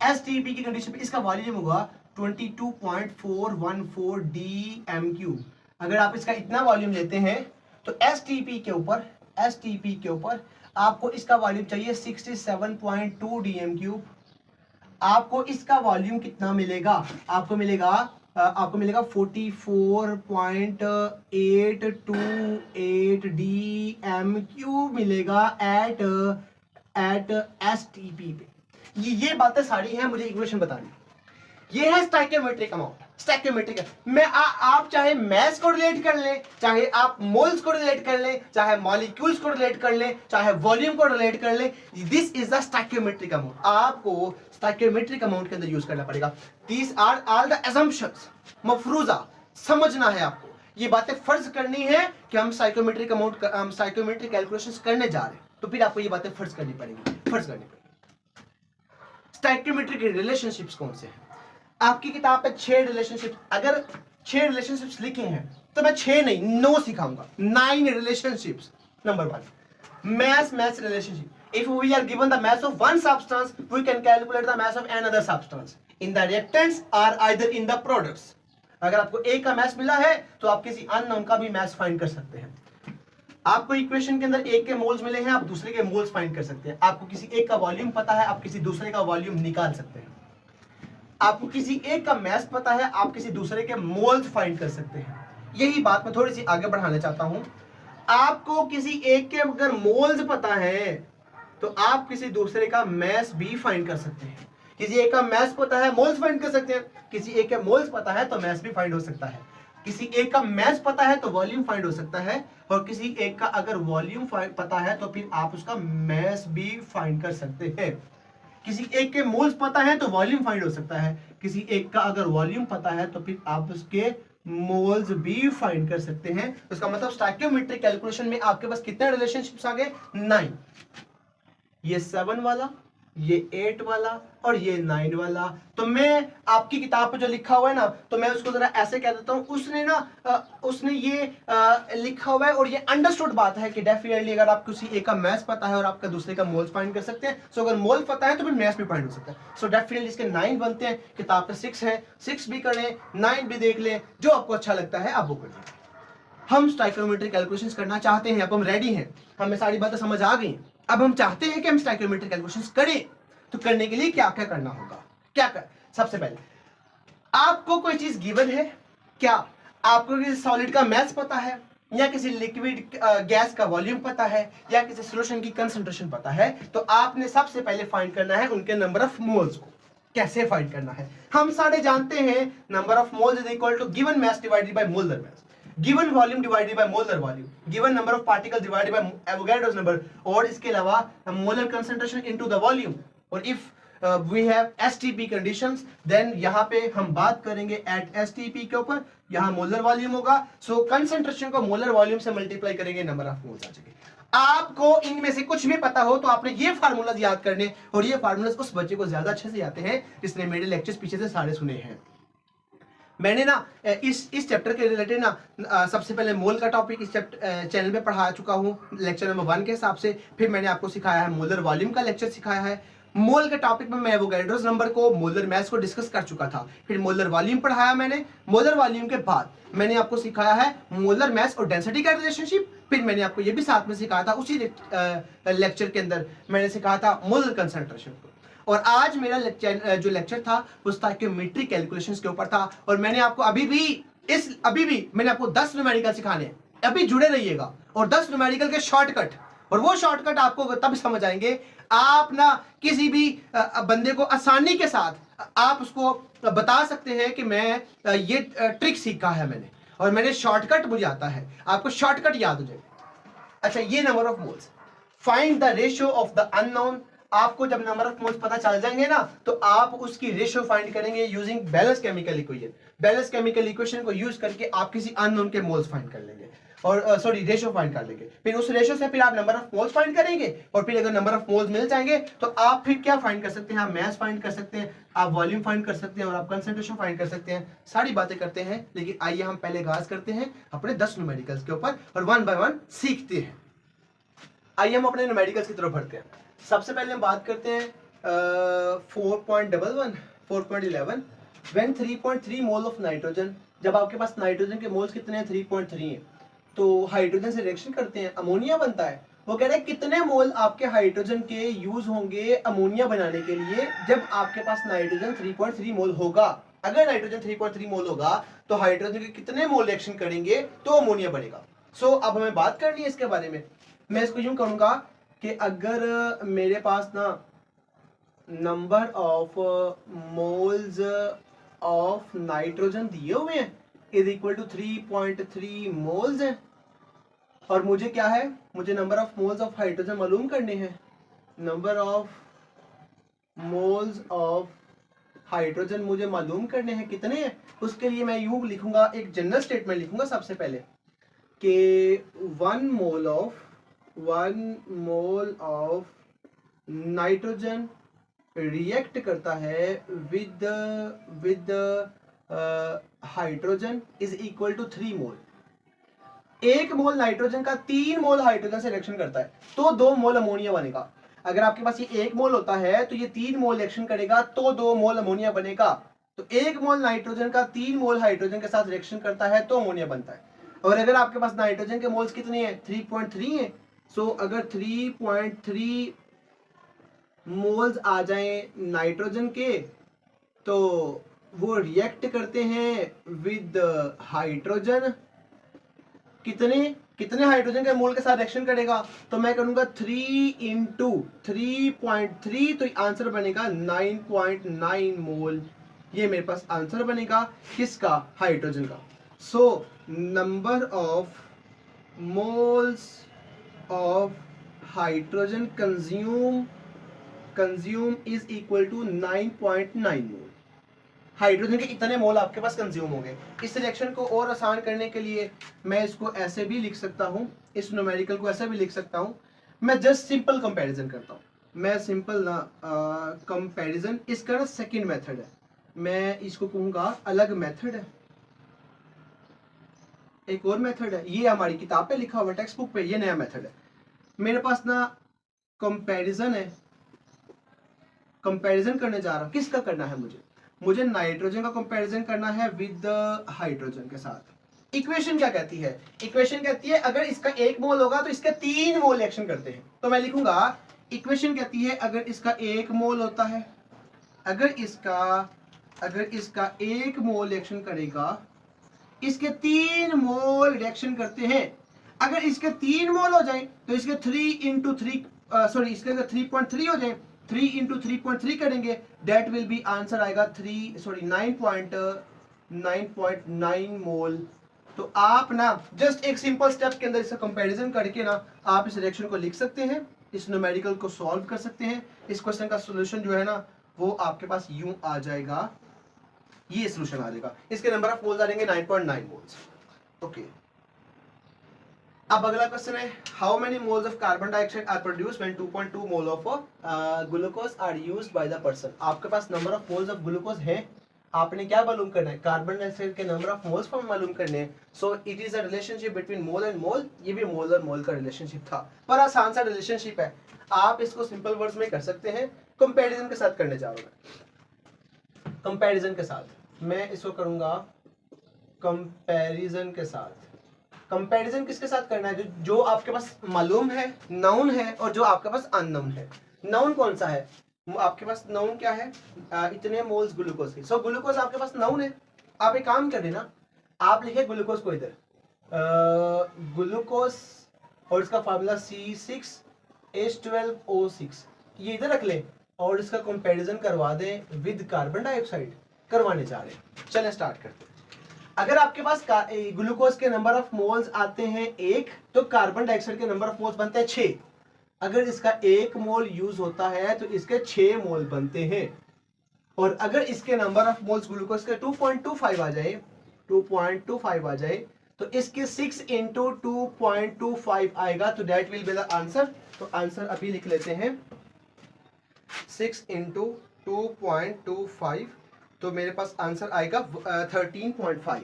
एसटीपी की कंडीशन पे इसका वॉल्यूम होगा 22.414 dm³। अगर आप इसका इतना वॉल्यूम लेते हैं तो एसटीपी के ऊपर आपको इसका वॉल्यूम चाहिए 67.2 dm³। आपको इसका वॉल्यूम कितना मिलेगा? आपको मिलेगा 44.828 dm³ मिलेगा एट एसटीपी पे। ये बातें सारी हैं, मुझे इक्वेशन बतानी। ये है स्टोइकियोमेट्रिक अमाउंट। स्टोइकियोमेट्रिक में आप चाहे मैस को रिलेट कर लें, चाहे आप मोल्स को रिलेट कर लें, चाहे मॉलिक्यूल्स को रिलेट कर लें, चाहे वॉल्यूम को रिलेट कर लें, this is the stoichiometric amount. आपको स्टोइकियोमेट्रिक अमाउंट के अंदर यूज करना पड़ेगा। These are all the assumptions, मफरूजा समझना है आपको। ये बातें फर्ज करनी है कि हम स्टोइकियोमेट्रिक अमाउंट, हम स्टोइकियोमेट्रिक कैलकुलेशंस करने जा रहे हैं, तो फिर आपको ये बातें फर्ज करनी पड़ेगी। स्टोइकियोमेट्रिक रिलेशनशिप्स कौन से हैं? आपकी किताब पे 6 रिलेशनशिप, अगर 6 रिलेशनशिप्स लिखे हैं तो मैं 6 नहीं 9 सिखाऊंगा। 9 relationships. Number 1, mass relationship. If we are given the mass of one substance, we can calculate the mass of another substance in the reactants or either in the products. अगर आपको A का mass मिला है तो आप किसी unknown का भी mass फाइंड कर सकते हैं। आपको इक्वेशन के अंदर एक के मोल्स मिले हैं, आप दूसरे के मोल्स फाइंड कर सकते हैं। आपको किसी एक का वॉल्यूम पता है, आप किसी दूसरे का वॉल्यूम निकाल सकते हैं। आपको किसी एक का मैस पता है, आप किसी दूसरे के मोल्स फाइंड कर सकते हैं। यही बात मैं थोड़ी सी आगे बढ़ाना चाहता हूं। आपको किसी एक के अगर मोल्स पता है तो आप किसी दूसरे का मैस भी फाइंड कर सकते हैं। किसी एक का मैस पता है, मोल्स फाइंड कर सकते हैं। किसी एक के मोल्स पता है तो मैस भी फाइंड हो सकता है। किसी एक का मैस पता है तो वॉल्यूम फाइंड हो सकता है, और किसी एक का अगर वॉल्यूम पता है तो फिर आप उसका मैस भी फाइंड कर सकते हैं। किसी एक के मोल्स पता है तो वॉल्यूम फाइंड हो सकता है। किसी एक का अगर वॉल्यूम पता है तो फिर आप उसके मोल्स भी फाइंड कर सकते हैं। तो इसका मतलब स्टोइकियोमेट्रिक कैलकुलेशन में आपके पास कितने रिलेशनशिप्स आ गए? 9। ये 7 वाला, ये 8 वाला और ये 9 वाला। तो मैं आपकी किताब पे जो लिखा हुआ है ना, तो मैं उसको जरा ऐसे कह देता हूँ, उसने ये लिखा हुआ है और ये अंडरस्टूड बात है कि डेफिनेटली अगर आप किसी एक का मैस पता है और आपका दूसरे का मोल्स फाइंड कर सकते हैं, सो अगर मोल पता है तो फिर मैस भी फाइंड हो सकता है। सो डेफिनेटली इसके 9 बनते हैं। किताब पे 6 है, 6 भी कर लें, 9 भी देख लें, जो आपको अच्छा लगता है आप वो कर लें। हम स्टोइकियोमेट्रिक कैलकुलेशंस करना चाहते हैं, अब हम रेडी हैं, हमें सारी बातें समझ आ गई। अब हम चाहते हैं कि हम स्टोइकियोमेट्रिक कैलकुलेशंस करें, तो करने के लिए क्या क्या करना होगा? सबसे पहले आपको कोई चीज गिवन है, क्या आपको किसी सॉलिड का मैस पता है, या किसी लिक्विड गैस का वॉल्यूम पता है, या किसी सॉल्यूशन की कंसंट्रेशन पता है, तो आपने सबसे पहले फाइंड करना है उनके नंबर ऑफ मोल्स को। कैसे फाइंड करना है? हम सारे जानते हैं number of moles is equal to given mass divided by molar mass, given volume divided by molar volume, given number of particles divided by Avogadro's number, और इसके अलावा molar concentration into the volume. और if we have STP conditions, then यहां पे हम बात करेंगे eight STP के ऊपर, यहां मोलर वॉल्यूम होगा, सो कंसंट्रेशन को मोलर वॉल्यूम से मल्टीप्लाई करेंगे, नंबर ऑफ मोल्स आ जाएंगे। आपको इनमें से कुछ भी पता हो तो आपने ये फार्मूलाज याद करने, और ये फार्मूलाज उस बच्चे को ज्यादा अच्छे से आते हैं जिसने मेरे लेक्चर्स पीछे से सारे सुने हैं। मैंने ना इस चैप्टर के रिलेटेड ना सबसे पहले मोल का टॉपिक इस चैनल पे पढ़ा चुका हूँ लेक्चर नंबर 1 के हिसाब से। फिर मैंने आपको सिखाया है मोलर वॉल्यूम का लेक्चर सिखाया है। मोल के टॉपिक में मैं एवोगाड्रोस नंबर को, मोलर मैस को डिस्कस कर चुका था। फिर मोलर वॉल्यूम पढ़ाया मैंने। मोलर वॉल्यूम के बाद मैंने आपको सिखाया है मोलर मैस और डेंसिटी का रिलेशनशिप। फिर मैंने आपको ये भी साथ में सिखाया था, उसी लेक्चर के अंदर मैंने सिखाया था मोलर कंसंट्रेशन को। और आज मेरा जो लेक्चर था वो स्टोइकियोमेट्रिक कैलकुलेशंस के ऊपर था। और मैंने आपको अभी भी मैंने आपको 10 न्यूमेरिकल सिखाने हैं। अभी जुड़े रहिएगा, और 10 न्यूमेरिकल के शॉर्टकट, और वो शॉर्टकट आपको तब समझ आएंगे आप ना किसी भी बंदे को आसानी के साथ आप उसको बता सकते हैं कि मैं ये ट्रिक सीखा है मैंने। और मैंने शॉर्टकट मुझे आता है, आपको शॉर्टकट याद हो जाए। अच्छा, ये number of moles, find the ratio of the unknown. आपको जब नंबर ऑफ मोल्स पता चल जाएंगे ना, तो आप उसकी रेशियो फाइंड करेंगे using balance chemical equation. Balance chemical equation को यूज करके आप किसी अननोन के मोल्स फाइंड कर लेंगे, और सॉरी रेशियो फाइंड कर लेंगे। फिर उस रेशियो से फिर आप नंबर ऑफ मोल्स फाइंड करेंगे, और फिर अगर नंबर ऑफ मोल्स मिल जाएंगे तो आप फिर क्या फाइंड कर सकते हैं, आप मास फाइंड कर सकते हैं, आप वॉल्यूम फाइंड कर सकते हैं, और आप कंसंट्रेशन फाइंड कर सकते हैं। सारी बातें करते हैं, लेकिन आइए हम पहले आगाज करते हैं अपने 10 न्यूमेरिकल्स के ऊपर और वन बाय वन सीखते हैं। आइए हम अपने न्यूमेरिकल्स की तरफ बढ़ते हैं। सबसे पहले हम बात करते हैं 4.11 व्हेन 3.3 मोल ऑफ नाइट्रोजन। जब आपके पास नाइट्रोजन के मोल्स कितने हैं, 3.3 हैं, तो हाइड्रोजन से रिएक्शन करते हैं, अमोनिया बनता है। वो कह रहे हैं कितने मोल आपके हाइड्रोजन के यूज होंगे अमोनिया बनाने के लिए जब आपके पास नाइट्रोजन 3.3 मोल होगा। अगर नाइट्रोजन 3.3 मोल होगा तो हाइड्रोजन के कितने मोल रिएक्शन करेंगे तो अमोनिया बनेगा। सो अब हमें बात करनी है इसके बारे में। मैं इसको यूं करूंगा कि अगर मेरे पास ना number of moles of nitrogen दिए हुए हैं इज इक्वल टू 3.3 मोल्स है, और मुझे क्या है, मुझे number of moles of hydrogen मालूम करने हैं। Number of moles of hydrogen मुझे मालूम करने हैं कितने हैं। उसके लिए मैं यूं लिखूंगा, एक जनरल स्टेटमेंट लिखूंगा सबसे पहले कि 1 मोल ऑफ नाइट्रोजन रिएक्ट करता है with hydrogen is equal to 3 mole. 1 mole nitrogen का 3 मोल हाइड्रोजन से रिएक्शन करता है तो 2 मोल अमोनिया बनेगा। अगर आपके पास ये 1 मोल होता है तो ये 3 मोल रिएक्शन करेगा तो 2 मोल अमोनिया बनेगा। तो 1 मोल नाइट्रोजन का 3 मोल हाइड्रोजन के साथ रिएक्शन करता है तो अमोनिया बनता है। और अगर आपके पास नाइट्रोजन के मोल्स कितने हैं, 3.3 है। सो अगर 3.3 मोल्स आ जाएं नाइट्रोजन के तो वो रिएक्ट करते हैं विद हाइड्रोजन। कितने हाइड्रोजन के मोल के साथ रिएक्शन करेगा, तो मैं करूंगा 3 इंटू 3.3, तो आंसर बनेगा 9.9 मोल। ये मेरे पास आंसर बनेगा किसका, हाइड्रोजन का। So number of moles of hydrogen consume is equal to 9.9 mole. Hydrogen के इतने मोल आपके पास कंज्यूम होंगे। इस रिएक्शन को और आसान करने के लिए मैं इसको ऐसे भी लिख सकता हूं, इस न्यूमेरिकल को ऐसे भी लिख सकता हूं। मैं जस्ट सिंपल कंपैरिजन करता हूं, मैं सिंपल ना कंपैरिजन, इसका ना सेकंड मेथड है, मैं इसको कहूंगा अलग मेथड है। एक और मेथड है, ये हमारी किताब पे लिखा हुआ टेक्स्ट बुक पे, ये नया मेथड है। मेरे पास ना कंपैरिजन है, कंपैरिजन करने जा रहा हूं। किसका करना है, मुझे नाइट्रोजन का कंपैरिजन करना है विद हाइड्रोजन के साथ। इक्वेशन क्या कहती है, इक्वेशन कहती है अगर इसका 1 मोल होगा तो इसके 3 मोल रिएक्शन करते हैं। तो मैं लिखूंगा, इक्वेशन कहती है अगर इसका 1 मोल होता है, अगर इसका 1 मोल रिएक्शन करेगा, इसके 3 मोल रिएक्शन करते हैं। अगर इसके 3 मोल हो जाए तो इसके 3 इंटू 3 सॉरी इसके अगर 3.3 हो जाए, 3 इंटू 3.3 करेंगे, डेट विल बी आंसर आएगा 9.9 मोल। तो आप ना जस्ट एक सिंपल स्टेप के अंदर इसका कंपैरिजन करके ना आप इस रिएक्शन को लिख सकते हैं, इस न्यूमेरिकल को सॉल्व कर सकते हैं। इस क्वेश्चन का सॉल्यूशन जो है ना वो आपके पास यूं आ जाएगा, ये सॉल्यूशन आ जाएगा। इसके नंबर ऑफ मोल्स आ जाएंगे 9.9 मोल्स। ओके, अब अगला क्वेश्चन है, how many moles of carbon dioxide are produced when 2.2 mole of glucose are used by the person. आपके पास number of moles of glucose है, आपने क्या मालूम करना है, कार्बन डाइऑक्साइड के नंबर ऑफ मोल्स को मालूम करने हैं। So it is a relationship between mole and mole. ये भी मोल और मोल का रिलेशनशिप था, पर आसान सा रिलेशनशिप है। आप इसको सिंपल वर्ड्स में कर सकते हैं। कंपैरिजन के साथ करने जा रहा हूं मैं, कंपैरिजन के साथ मैं इसको करूंगा कंपैरिजन के साथ। कंपैरिजन किसके साथ करना है, जो आपके पास मालूम है, नाउन है, और जो आपके पास अननाउन है। नाउन कौन सा है, आपके पास नाउन क्या है, इतने मोल्स ग्लूकोज के। सो ग्लूकोज आपके पास नाउन है। आप एक काम कर देना, आप लिखे ग्लूकोज को इधर, ग्लूकोज और इसका फार्मूला C6H12O6 ये इधर रख लें और इसका कंपैरिजन करवा दें विद कार्बन डाइऑक्साइड। करवाने जा रहे हैं, चलें स्टार्ट करते हैं। अगर आपके पास ग्लूकोज के नंबर ऑफ मोल्स आते हैं 1, तो कार्बन डाइऑक्साइड के नंबर ऑफ मोल्स बनते हैं 6। अगर इसका 1 मोल यूज होता है तो इसके 6 मोल बनते हैं। और अगर इसके नंबर ऑफ मोल्स ग्लूकोज के 2.25 आ जाए, 2.25 आ जाए, तो इसके 6 इंटू 2.25 आएगा, तो that will be the answer. तो आंसर अभी लिख लेते हैं 6 इंटू 2.25, तो मेरे पास आंसर आएगा 13.5।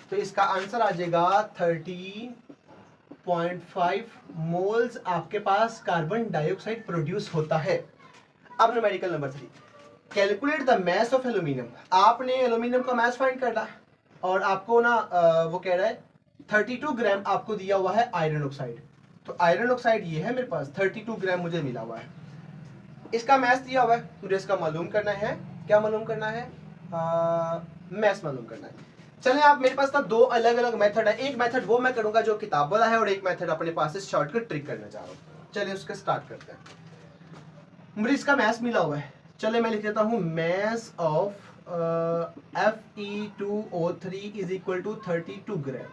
तो इसका आंसर आ जाएगा 13.5 मोल्स आपके पास कार्बन डाइऑक्साइड प्रोड्यूस होता है। अब numerical number 3, calculate the mass of aluminium. आपने एल्यूमिनियम का मास फाइंड करना और आपको ना वो कह रहा है 32 ग्राम आपको दिया हुआ है आयरन ऑक्साइड। तो आयरन ऑक्साइड ये है मेरे पास, 32 ग्राम मुझे मिला हुआ है। इसका मास दिया हुआ है, मुझे इसका मालूम करना है। क्या मालूम करना है? मास मालूम करना है। चलें, आप मेरे पास ना 2 अलग अलग मेथड है। एक मेथड वो मैं करूंगा जो किताब वाला है, और एक मेथड अपने पास से शॉर्टकट ट्रिक करना चाह रहा हूँ। चलिए उसके स्टार्ट करते हैं। मुझे इसका मास मिला हुआ है, चले मैं लिख देता हूँ mass of Fe2O3 is equal to 32 gram.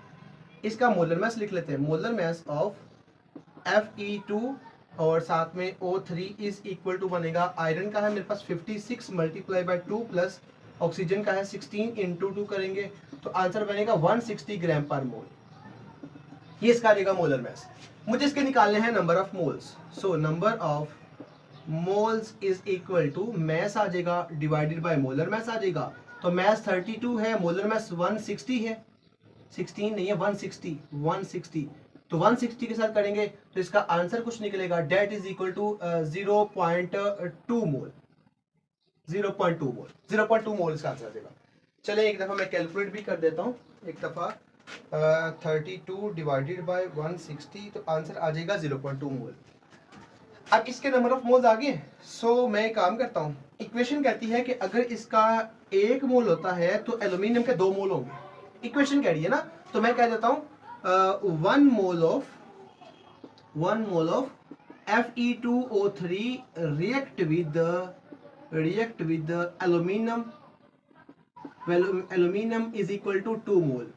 इसका मोलर मास लिख लेते हैं, मोलर मास ऑफ Fe2 और साथ में O3 इज इक्वल टू बनेगा, आयरन का है मेरे पास 56 मल्टीप्लाई बाय 2 प्लस ऑक्सीजन का है 16 इंटू 2 करेंगे, तो आंसर बनेगा 160 ग्राम पर मोल। ये इसका रहेगा मोलर मास। मुझे इसके निकालने हैं number of moles. So number of moles is equal to mass आ जाएगा डिवाइडेड बाय मोलर मास आ जाएगा। तो मास 32 है, मोलर मास 160 है, 16 नहीं है, 160। तो 160 के साथ करेंगे तो इसका आंसर कुछ निकलेगा, डेट इज इक्वल टू 0.2 मोल। 0.2 मोल इसका आंसर देगा। चले एक दफा मैं कैलकुलेट भी कर देता हूँ, एक दफा 32 डिवाइडेड बाय 160, तो आंसर आ जाएगा 0.2 मोल। अब इसके नंबर ऑफ मोल्स आ गए। सो मैं काम करता हूँ, इक्वेशन कहती है कि अगर इसका 1 मोल होता है तो एल्यूमिनियम के 2 मोल होंगे। इक्वेशन कह रही है ना, तो मैं कह देता हूँ 1 mole of Fe2O3 react with the aluminum is equal to 2 मोल।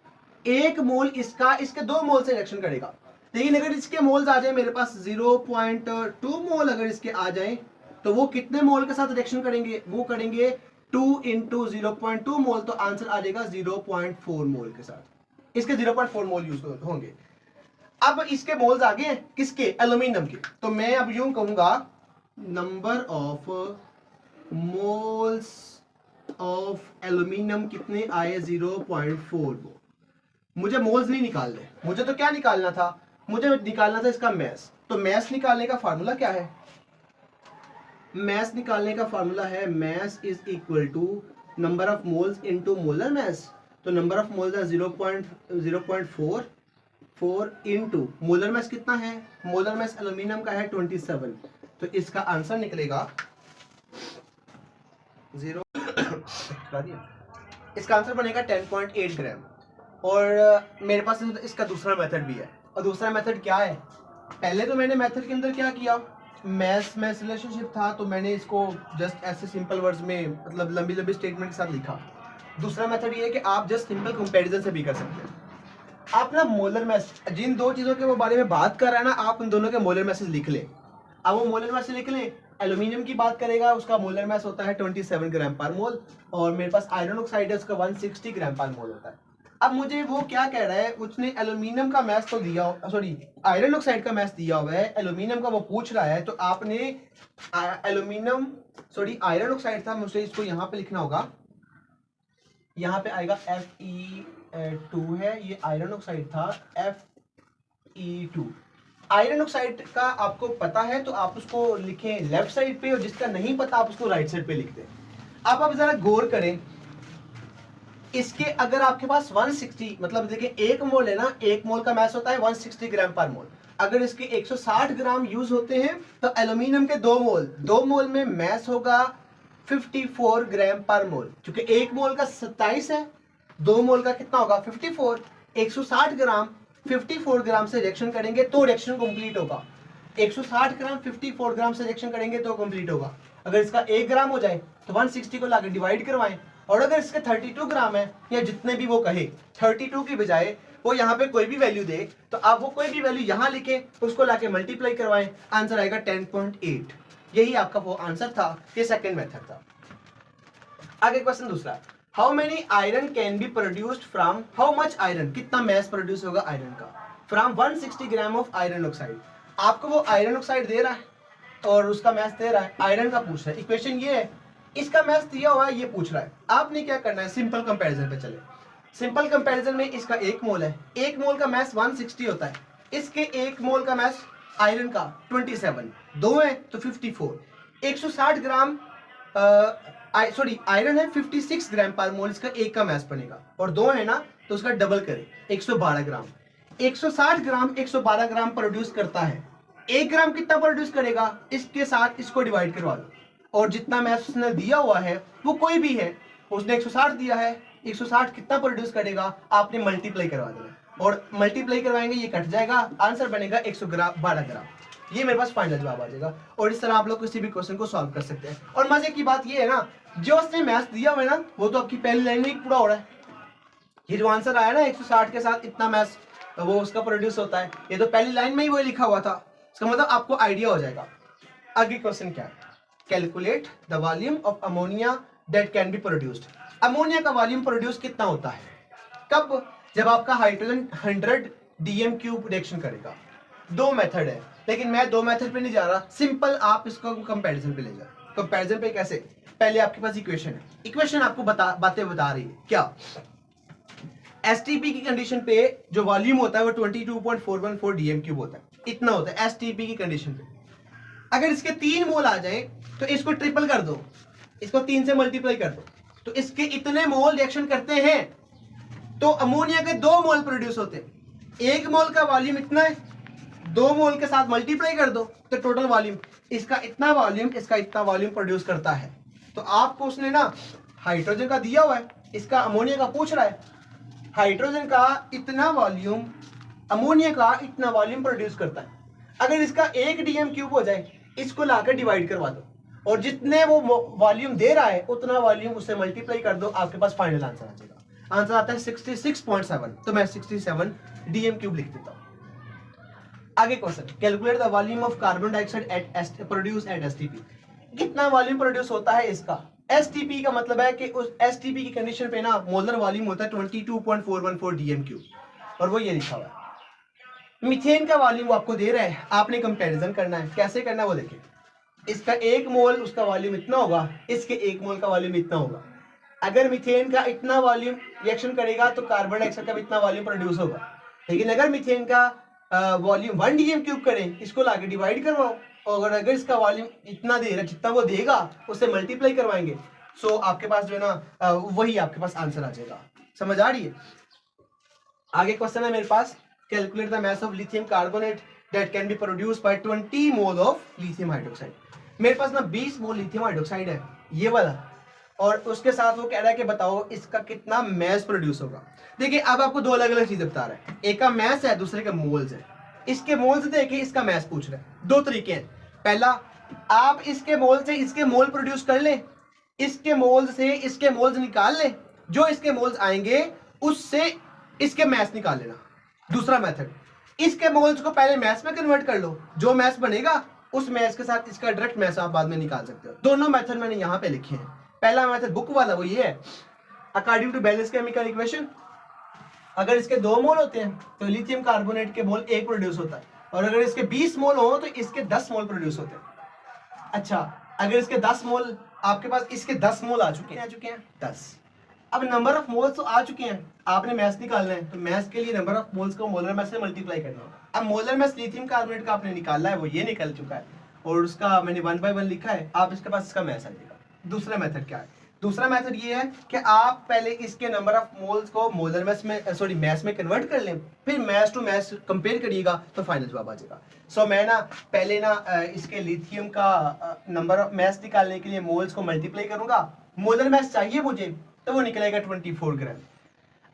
1 मोल इसका इसके 2 मोल से रिएक्शन करेगा। लेकिन अगर इसके मोल्स आ जाए मेरे पास 0.2 मोल अगर इसके आ जाए, तो वो कितने मोल के साथ रिएक्शन करेंगे? वो करेंगे 2 इंटू 0.2 मोल, तो आंसर आ जाएगा 0.4 मोल के साथ। इसके 0.4 मोल यूज होंगे। अब इसके मोल्स आ गए किसके? एल्यूमिनियम के। तो मैं अब यूं कहूंगा number of moles of aluminium कितने आए? 0.4। मुझे मोल्स नहीं निकालने, मुझे तो क्या निकालना था? मुझे निकालना था इसका मास। तो मास निकालने का फार्मूला क्या है? मास निकालने का फार्मूला है mass is equal to number of moles into molar mass. तो नंबर ऑफ मोल्स है 0.4 इनटू मोलर मास कितना है? मोलर मास एल्यूमिनियम का है 27, तो इसका आंसर निकलेगा 0 इसका आंसर बनेगा 10.8 ग्राम। और मेरे पास इसका दूसरा मेथड भी है। और दूसरा मेथड क्या है? पहले तो मैंने मेथड के अंदर क्या किया, मैथ्स रिलेशनशिप था, तो मैंने इसको जस्ट ऐसे सिंपल वर्ड्स में, मतलब लंबी लंबी स्टेटमेंट के साथ लिखा। दूसरा मेथड ये है कि आप जस्ट सिंपल कंपैरिजन से भी कर सकते हैं। आप ना मोलर मास, जिन 2 चीजों के वो बारे में बात कर रहा है ना, आप उन दोनों के मोलर मासेस लिख लें। अब वो मोलर मास लिख लें, एल्यूमिनियम की बात करेगा, उसका मोलर मास होता है 27 ग्राम पर मोल, और मेरे पास आयरन ऑक्साइड है, उसका 160 ग्राम पर मोल होता है। अब मुझे वो क्या कह रहा है, उसने एल्यूमिनियम का मास तो दिया, सॉरी आयरन ऑक्साइड का मास दिया हुआ है, एल्यूमिनियम का वो पूछ रहा है। तो आपने एल्यूमिनियम, सॉरी आयरन ऑक्साइड था, मुझे इसको यहाँ पे लिखना होगा, यहाँ पे आएगा Fe2 है, ये आयरन ऑक्साइड था Fe2। आयरन ऑक्साइड का आपको पता है तो आप उसको लिखें लेफ्ट साइड पे, और जिसका नहीं पता आप उसको राइट साइड पे लिख दें। अब जरा गौर करें, इसके अगर आपके पास 160, मतलब देखिए 1 मोल है ना, 1 मोल का मास होता है 160 ग्राम पर मोल। अगर इसके 160 ग्राम यूज होते हैं तो एल्यूमिनियम के 2 मोल में मास होगा 54 ग्राम पर मोल। क्योंकि 1 मोल का 27 है, 2 मोल का कितना होगा? 54। 160 ग्राम 54 ग्राम से रिएक्शन करेंगे तो रिएक्शन कंप्लीट होगा। 160 ग्राम 54 ग्राम से रिएक्शन करेंगे तो कंप्लीट होगा। अगर इसका 1 ग्राम हो जाए तो 160 को लाके डिवाइड करवाएं, और अगर इसके 32 ग्राम है या जितने भी वो कहे, 32 की बजाय वो यहाँ पे कोई भी वैल्यू दे, तो आप वो कोई भी वैल्यू यहाँ लिखे, उसको लाके मल्टीप्लाई करवाएं, आंसर आएगा 10.8। यही आपका वो आंसर था, ये सेकंड मेथड था। आगे क्वेश्चन दूसरा, how many iron can be produced from, how much iron, कितना मैस प्रोड्यूस होगा आयरन का, from 160 gram of iron oxide. आपको वो आयरन ऑक्साइड दे रहा है और उसका मैस दे रहा है, आयरन का पूछ रहा है। इक्वेशन ये है, इसका मैस दिया हुआ है, ये पूछ रहा है। आपने क्या करना है, सिंपल कंपैरिजन पे चले। सिंपल कंपैरिजन में इसका 1 मोल है, 1 मोल का मैस 160 होता है, इसके 1 मोल का मैस आयरन का 27, 2 है तो 54, 160 ग्राम सॉरी आयरन है 56 ग्राम पर मोल, इसका 1 का मैस बनेगा, और 2 है ना तो उसका डबल करें 112 ग्राम। 160 ग्राम 112 ग्राम प्रोड्यूस करता है, 1 ग्राम कितना प्रोड्यूस करेगा, इसके साथ इसको डिवाइड करवा दो, और जितना मैस उसने दिया हुआ है वो कोई भी है, उसने 160 दिया है, 160 कितना प्रोड्यूस करेगा, आपने मल्टीप्लाई करवा देना, और मल्टीप्लाई करवाएंगे ये कट जाएगा, आंसर बनेगा 112 ग्राम। ये मेरे पास फाइनल जवाब आ जाएगा। और इस तरह आप लोग किसी भी क्वेश्चन को सॉल्व कर सकते हैं। और मजे की बात ये है ना, जो उसने मैथ्स दिया हुआ है ना, वो तो आपकी पहली लाइन में ही पूरा हो रहा है। ये जो आंसर आया ना 160 के साथ इतना मैथ्स वो उसका प्रोड्यूस होता है, ये तो पहली लाइन में ही वो लिखा हुआ था, इसका मतलब आपको आइडिया हो जाएगा। आगे क्वेश्चन क्या है, calculate the volume of ammonia that can be produced. Ammonia का वॉल्यूम प्रोड्यूस कितना होता है, कब, जब आपका हाइड्रोजन 100 DM³ रिएक्शन करेगा। 2 मेथड है, लेकिन मैं 2 मेथड पे नहीं जा रहा, सिंपल आप इसको कंपैरिजन पे ले जाओ। कंपैरिजन पे कैसे, पहले आपके पास इक्वेशन है, इक्वेशन आपको बातें बता रही है क्या। एसटीपी की कंडीशन पे जो वॉल्यूम होता है वो 22.414 DM³ होता है, इतना होता है एसटीपी की कंडीशन पे। अगर इसके 3 मोल आ जाए तो इसको ट्रिपल कर दो, इसको 3 से मल्टीप्लाई कर दो, तो इसके इतने मोल रिएक्शन करते हैं, तो अमोनिया के 2 मोल प्रोड्यूस होते हैं। 1 मोल का वॉल्यूम इतना है, 2 मोल के साथ मल्टीप्लाई कर दो तो टोटल वॉल्यूम, इसका इतना वॉल्यूम, इसका इतना वॉल्यूम प्रोड्यूस करता है। तो आपको उसने ना हाइड्रोजन का दिया हुआ है, इसका अमोनिया का पूछ रहा है, हाइड्रोजन का इतना वॉल्यूम, अमोनिया का इतना वॉल्यूम प्रोड्यूस करता है। अगर इसका 1 DM³ हो जाए, इसको लाकर डिवाइड करवा दो, और जितने वो वॉल्यूम दे रहा है उतना वॉल्यूम उससे मल्टीप्लाई कर दो, आपके पास फाइनल आंसर आ जाएगा। आंसर आता है 66.7, तो मैं 67 DM³ लिख देता हूं। आगे question, calculate the volume of carbon dioxide eight produce at STP. कितना वॉल्यूम प्रोड्यूस होता है इसका, एसटीपी का मतलब है कि उस एसटीपी की कंडीशन पे ना मोलर वॉल्यूम होता है 22.414 DM³, और वो ये लिखा हुआ है। मीथेन का वॉल्यूम आपको दे रहा है, आपने कंपैरिजन करना है, कैसे करना है वो देखिए। इसका 1 मोल उसका वॉल्यूम इतना होगा, इसके 1 मोल का वॉल्यूम इतना होगा। अगर मीथेन का इतना वॉल्यूम रिएक्शन करेगा तो कार्बन डाइऑक्साइड का इतना वॉल्यूम प्रोड्यूस होगा। लेकिन अगर मीथेन का वॉल्यूम 1 DM³ करें, इसको लाके डिवाइड करवाओ, और अगर इसका वॉल्यूम इतना दे रहा है, जितना वो देगा उससे मल्टीप्लाई करवाएंगे, सो आपके पास जो है ना वही आपके पास आंसर आ जाएगा। समझ आ रही है। आगे क्वेश्चन है मेरे पास, calculate the mass of lithium carbonate that can be produced by 20 mole of lithium hydroxide. मेरे पास ना 20 मोल लिथियम हाइड्रोक्साइड है, ये वाला, और उसके साथ वो कह रहा है कि बताओ इसका कितना मैस प्रोड्यूस होगा। देखिए अब आपको 2 अलग अलग चीजें बता रहा है, एक का मैस है, दूसरे का मोल्स है। इसके मोल्स देखिए, इसका मैस पूछ रहा है। 2 तरीके हैं, पहला आप इसके मोल से इसके मोल प्रोड्यूस कर ले, इसके मोल से इसके मोल्स निकाल ले, जो इसके मोल्स आएंगे उससे इसके मैस निकाल लेना। दूसरा मेथड, इसके मोल्स को पहले मैस में कन्वर्ट कर लो, जो मैस बनेगा उस मैस के साथ इसका डायरेक्ट मैस आप बाद में निकाल सकते हो। दोनों मेथड मैंने यहाँ पे लिखे हैं। पहला मेथड बुक वाला वो ये है, according to balance chemical equation, अगर इसके 2 मोल होते हैं तो लिथियम कार्बोनेट के मोल 1 प्रोड्यूस होता है, और अगर इसके 20 मोल हो तो इसके 10 मोल प्रोड्यूस होते हैं। अच्छा, अगर इसके 10 मोल, आपके पास इसके 10 मोल आ चुके हैं 10। अब नंबर ऑफ मोल्स तो आ चुके हैं, आपने मैस निकालना है, तो मैस के लिए नंबर ऑफ मोल्स को मोलर मैस से मल्टीप्लाई करना होगा। अब मोलर मैस लिथियम कार्बोनेट का आपने निकाला है, वो ये निकल चुका है, और उसका मैंने 1 by 1 लिखा है, आप इसके पास इसका मैस आ जाएगा। दूसरा मेथड क्या है, दूसरा मेथड ये है कि आप पहले इसके नंबर ऑफ मोल्स को मोलर मैस में सॉरी मैस में कन्वर्ट कर लें, फिर मैस टू मैस कंपेयर करिएगा तो फाइनल जवाब आ जाएगा। सो मैं ना पहले ना इसके लिथियम का नंबर ऑफ मैस निकालने के लिए मोल्स को मल्टीप्लाई करूंगा, मोलर मैस चाहिए मुझे तो वो निकलेगा 24 ग्राम।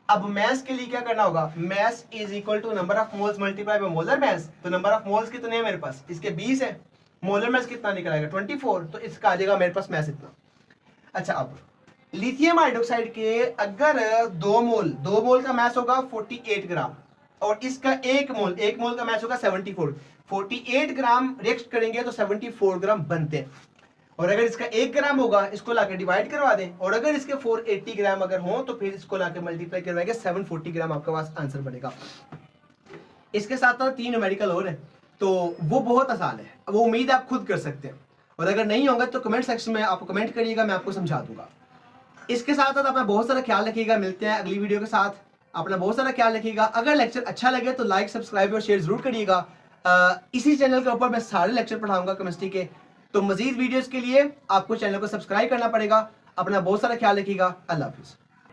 अब मैस के लिए क्या करना होगा, mass is equal to number of moles multiply by molar mass. तो नंबर ऑफ मोल्स कितने हैं मेरे पास, इसके 20 है, मोलर मैस कितना निकलेगा 24, तो इसका आ जाएगा मेरे पास मैस इतना। अच्छा, अब लिथियम हाइड्रोक्साइड के अगर 2 मोल का मास होगा 48 ग्राम और इसका 1 मोल का मास होगा 48 ग्राम रिएक्ट करेंगे तो 74 ग्राम बनते हैं। और अगर इसका 1 ग्राम होगा इसको लाके डिवाइड करवा दें और अगर इसके 480 ग्राम अगर हो तो फिर इसको लाके मल्टीप्लाई करवाएंगे 740 ग्राम आपके पास आंसर बनेगा। इसके साथ साथ 3 न्यूमेरिकल और है तो वो बहुत आसान है, वो उम्मीद आप खुद कर सकते हैं और अगर नहीं होगा तो कमेंट सेक्शन में आप कमेंट करिएगा, मैं आपको समझा दूंगा। इसके साथ साथ अपना बहुत सारा ख्याल रखिएगा, मिलते हैं अगली वीडियो के साथ। अपना बहुत सारा ख्याल रखिएगा। अगर लेक्चर अच्छा लगे तो लाइक सब्सक्राइब और शेयर जरूर करिएगा। इसी चैनल के ऊपर मैं सारे लेक्चर पढ़ाऊंगा केमिस्ट्री के, तो मजीद वीडियोस के लिए आपको चैनल को सब्सक्राइब करना पड़ेगा। अपना बहुत सारा ख्याल रखिएगा। अल्लाह हाफिज।